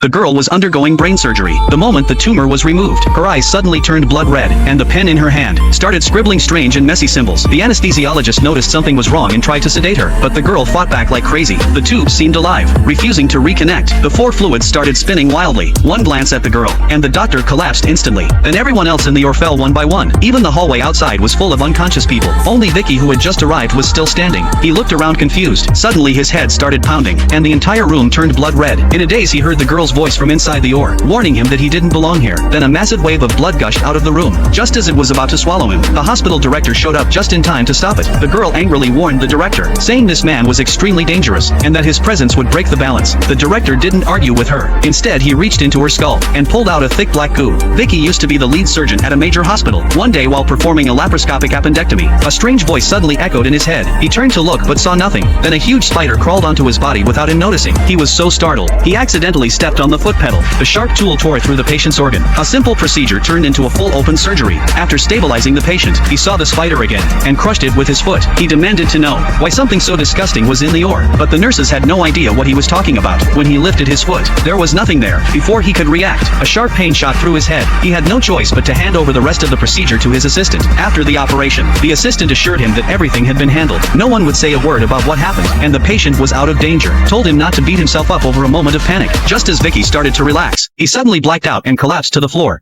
The girl was undergoing brain surgery. The moment the tumor was removed, her eyes suddenly turned blood red, and the pen in her hand started scribbling strange and messy symbols. The anesthesiologist noticed something was wrong and tried to sedate her, but the girl fought back like crazy. The tube seemed alive, refusing to reconnect. The four fluids started spinning wildly. One glance at the girl, and the doctor collapsed instantly. Then everyone else in the OR fell one by one. Even the hallway outside was full of unconscious people. Only Vicky, who had just arrived, was still standing. He looked around confused. Suddenly his head started pounding, and the entire room turned blood red. In a daze he heard the girl's voice from inside the OR, warning him that he didn't belong here. Then a massive wave of blood gushed out of the room. Just as it was about to swallow him, the hospital director showed up just in time to stop it. The girl angrily warned the director, saying this man was extremely dangerous, and that his presence would break the balance. The director didn't argue with her. Instead he reached into her skull, and pulled out a thick black goo. Vicky used to be the lead surgeon at a major hospital. One day while performing a laparoscopic appendectomy, a strange voice suddenly echoed in his head. He turned to look but saw nothing. Then a huge spider crawled onto his body without him noticing. He was so startled, he accidentally stepped on the foot pedal. The sharp tool tore through the patient's organ. A simple procedure turned into a full open surgery. After stabilizing the patient, he saw the spider again, and crushed it with his foot. He demanded to know why something so disgusting was in the OR, but the nurses had no idea what he was talking about. When he lifted his foot, there was nothing there. Before he could react, a sharp pain shot through his head. He had no choice but to hand over the rest of the procedure to his assistant. After the operation, the assistant assured him that everything had been handled. No one would say a word about what happened, and the patient was out of danger. Told him not to beat himself up over a moment of panic. Just as Vicky started to relax, he suddenly blacked out and collapsed to the floor.